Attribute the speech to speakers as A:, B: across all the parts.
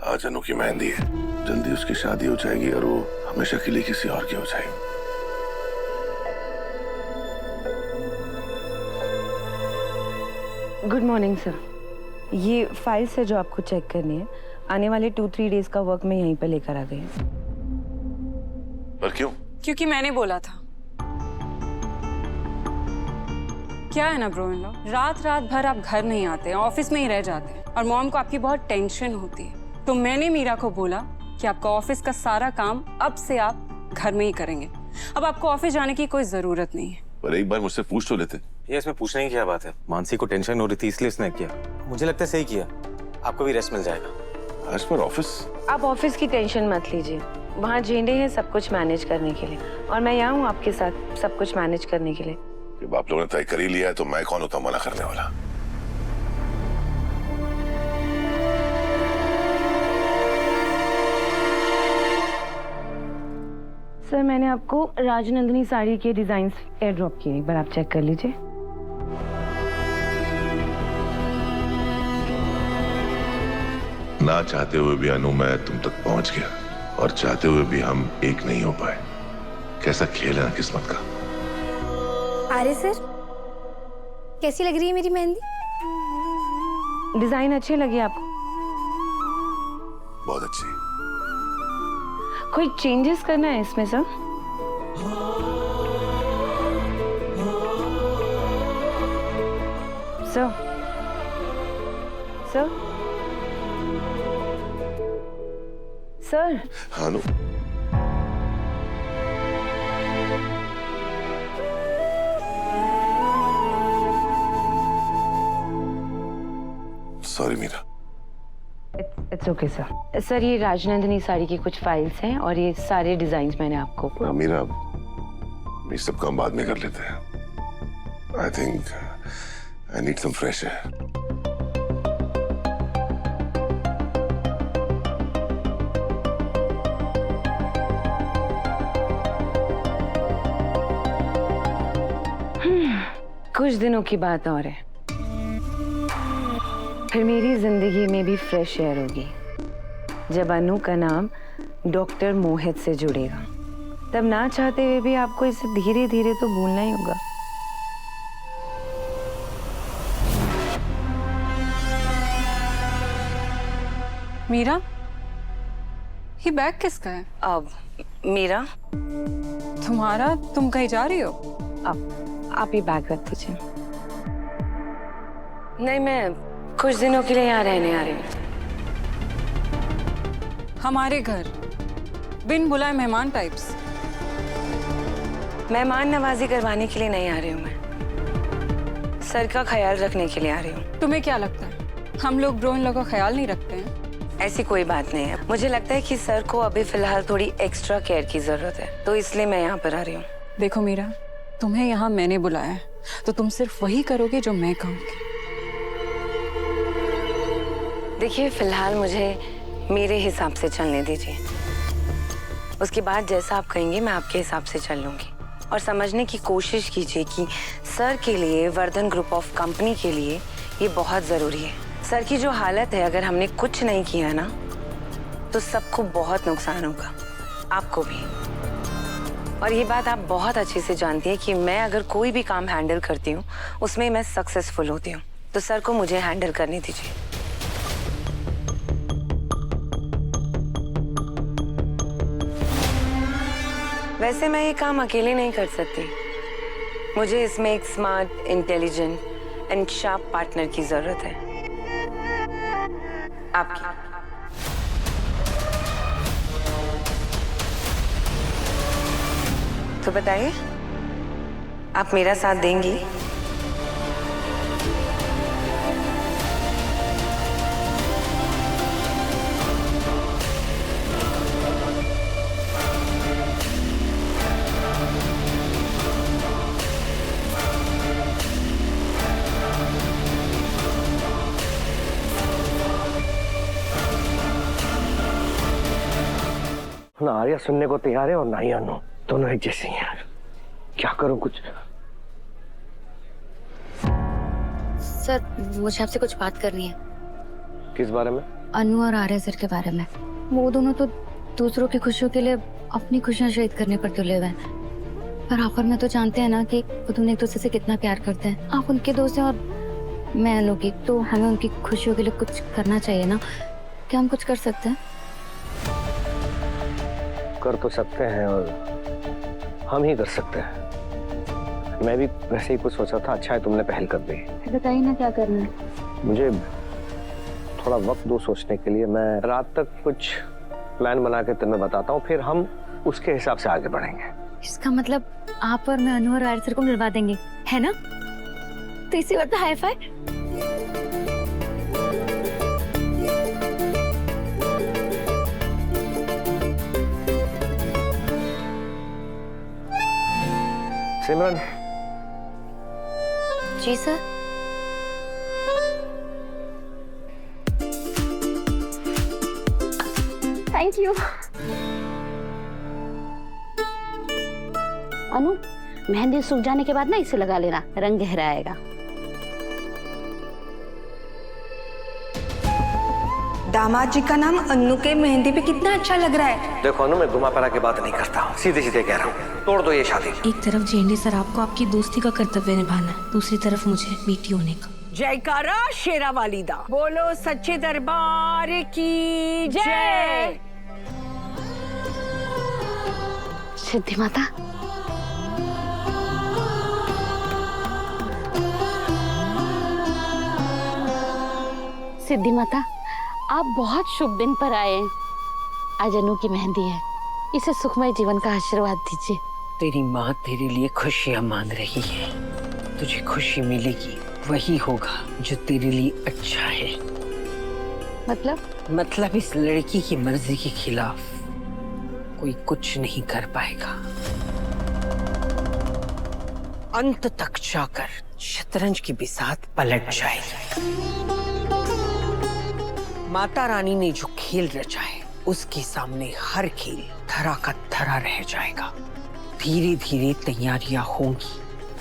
A: आज अनु की मेहंदी है, जल्दी उसकी शादी हो जाएगी और वो हमेशा के लिए किसी और की हो जाएगी।
B: Good morning sir. ये फाइल्स है जो आपको चेक करनी है। आने वाले 2-3 डेज का वर्क मैं यहीं पर लेकर आ गई हूँ।
A: पर क्यों?
C: क्योंकि मैंने बोला था। क्या है ना ब्रो इन लॉ, रात रात भर आप घर नहीं आते हैं, ऑफिस में ही रह जाते हैं और मॉम को आपकी बहुत टेंशन होती है। तो मैंने मीरा को बोला कि आपका ऑफिस का सारा काम अब से आप घर में ही करेंगे। अब आपको ऑफिस जाने की कोई जरूरत नहीं है।
A: पर एक बार मुझसे पूछ तो लेते।
D: ये इसमें पूछने की क्या बात है? मानसी को टेंशन हो रही थी इसलिए इसने किया। मुझे लगता है सही किया। आपको भी रेस्ट मिल जाएगा।
A: आज पर ऑफिस?
B: आप ऑफिस की टेंशन मत लीजिए, वहाँ जेंडे हैं सब कुछ मैनेज करने के लिए, और मैं यहाँ हूँ आपके साथ सब कुछ मैनेज करने के लिए।
A: जब आप लोगों ने तय कर ही लिया है तो मैं कौन होता मना करने वाला।
B: सर मैंने आपको राजनंदिनी साड़ी के डिजाइन एयर ड्रॉप किए, एक बार आप चेक कर लीजिए।
A: ना चाहते हुए भी अनु मैं तुम तक पहुंच गया, और चाहते हुए भी हम एक नहीं हो पाए। कैसा खेल है ना किस्मत का।
E: अरे सर, कैसी लग रही है मेरी मेहंदी?
B: डिजाइन अच्छी लगी आपको?
A: बहुत अच्छी।
B: कोई चेंजेस करना है इसमें सर? सर सर सर
A: हाँ नु। Sorry Meera.
B: It's okay sir. Sir ये राजनंदिनी साड़ी की कुछ फाइल्स हैं और ये सारे डिजाइन मैंने आपको।
A: मीरा, ये सब काम बाद में कर लेते हैं। I think I need some fresh air.
B: कुछ दिनों की बात और है, फिर मेरी जिंदगी में भी फ्रेश एयर होगी। जब अनु का नाम डॉक्टर मोहित से जुड़ेगा, तब ना चाहते हुए भी आपको इसे धीरे धीरे तो भूलना ही होगा।
C: मीरा, ये बैग किसका है?
B: अब मीरा,
C: तुम्हारा? तुम कहीं जा रही हो?
B: अब आप ये बैग रख दीजिए। नहीं, मैं कुछ दिनों के लिए यहाँ रहने आ रही हूँ।
C: हमारे घर बिन बुलाए मेहमान टाइप्स?
B: मेहमान नवाजी करवाने के लिए नहीं आ रही हूँ मैं, सर का ख्याल रखने के लिए आ रही हूँ।
C: तुम्हें क्या लगता है हम लोग ब्रो इन लोगों का ख्याल नहीं रखते हैं?
B: ऐसी कोई बात नहीं है। मुझे लगता है कि सर को अभी फिलहाल थोड़ी एक्स्ट्रा केयर की जरूरत है, तो इसलिए मैं यहाँ पर आ रही हूँ।
C: देखो मीरा, तुम्हें यहाँ मैंने बुलाया है तो तुम सिर्फ वही करोगे जो मैं कहूँगी।
B: देखिए, फिलहाल मुझे मेरे हिसाब से चलने दीजिए, उसके बाद जैसा आप कहेंगे मैं आपके हिसाब से चल लूंगी। और समझने की कोशिश कीजिए कि सर के लिए, वर्धन ग्रुप ऑफ कंपनी के लिए ये बहुत ज़रूरी है। सर की जो हालत है, अगर हमने कुछ नहीं किया ना तो सबको बहुत नुकसान होगा, आपको भी। और ये बात आप बहुत अच्छे से जानती हैं कि मैं अगर कोई भी काम हैंडल करती हूँ उसमें मैं सक्सेसफुल होती हूँ। तो सर को मुझे हैंडल करने दीजिए। वैसे मैं ये काम अकेले नहीं कर सकती, मुझे इसमें एक smart, intelligent and sharp partner की जरूरत है, आपकी। तो बताइए, आप मेरा साथ देंगी?
F: ना आर्या सुनने को तैयार है और ना ही अनु, दोनों एक जैसी हैं। क्या करूं कुछ?
E: सर, मुझे आपसे कुछ बात करनी है।
F: किस बारे में?
G: अनु और आर्य सर के बारे में। वो दोनों तो दूसरों की खुशियों के लिए अपनी खुशियां शहीद करने पर तुले हुए हैं, पर आखिर में तो जानते हैं ना कि वो दोनों एक दूसरे से कितना प्यार करते हैं। आप उनके दोस्त हैं और मैं अनु की, तो हमें उनकी खुशियों के लिए कुछ करना चाहिए ना। क्या हम कुछ कर सकते हैं?
F: कर तो सकते हैं और हम ही कर सकते हैं। मैं भी वैसे ही कुछ सोचा था, अच्छा है तुमने पहल कर दी।
G: बताइए ना क्या करना है।
F: मुझे थोड़ा वक्त दो सोचने के लिए, मैं रात तक कुछ प्लान बना के तुम्हें बताता हूँ, फिर हम उसके हिसाब से आगे बढ़ेंगे।
G: इसका मतलब आप और मैं अनु और आर्य सर को मिलवा देंगे, है ना? तो इसी वक्त हाई फाई।
F: सिमरन।
G: जी sir.
E: Thank you.
H: Anu, mehndi सूख जाने के बाद ना इसे लगा लेना, रंग गहरा आएगा।
B: दामाद जी का नाम अन्नू के मेहंदी पे कितना अच्छा लग रहा है।
F: देखो अनु, मैं घुमा पड़ा की बात नहीं करता हूँ, सीधे सीधे कह रहा हूँ, तोड़ दो ये शादी।
I: एक तरफ जेंडे सर आपको आपकी दोस्ती का कर्तव्य निभाना है, दूसरी तरफ मुझे बेटी होने का।
J: जयकारा शेरा वालीदा, बोलो सच्चे दरबार की जय।
H: सिद्धि माता, सिद्धि माता, आप बहुत शुभ दिन पर आए हैं। आज अनु की मेहंदी है, इसे सुखमय जीवन का आशीर्वाद दीजिए।
J: तेरी माँ तेरे लिए खुशियाँ मांग रही है, तुझे खुशी मिलेगी, वही होगा जो तेरे लिए अच्छा है। मतलब इस लड़की की मर्जी के खिलाफ कोई कुछ नहीं कर पाएगा। अंत तक जाकर शतरंज की बिसात पलट जाएगी। माता रानी ने जो खेल रचा है, उसके सामने हर खेल धरा का धरा रह जाएगा। धीरे धीरे तैयारियां होंगी,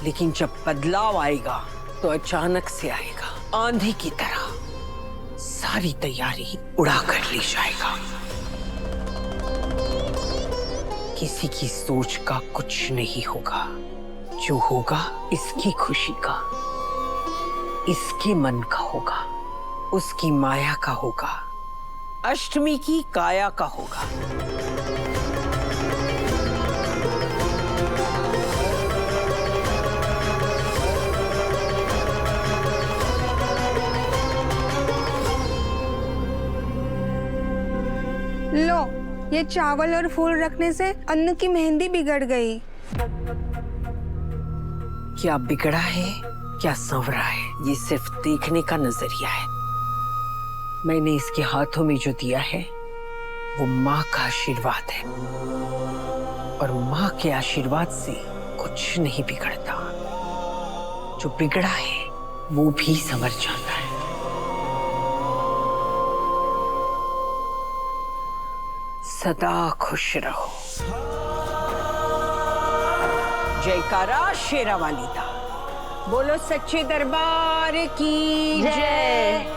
J: लेकिन जब बदलाव आएगा तो अचानक से आएगा, आंधी की तरह सारी तैयारी उड़ा कर ले जाएगा। किसी की सोच का कुछ नहीं होगा, जो होगा इसकी खुशी का, इसके मन का होगा, उसकी माया का होगा, अष्टमी की काया का होगा।
B: लो, ये चावल और फूल रखने से अन्नू की मेहंदी बिगड़ गई।
J: क्या बिगड़ा है, क्या संवरा है, ये सिर्फ देखने का नजरिया है। मैंने इसके हाथों में जो दिया है वो माँ का आशीर्वाद है, और माँ के आशीर्वाद से कुछ नहीं बिगड़ता। जो बिगड़ा है वो भी संवर जाता है। सदा खुश रहो। जयकारा शेरा वालीदा, बोलो सच्चे दरबार की जय।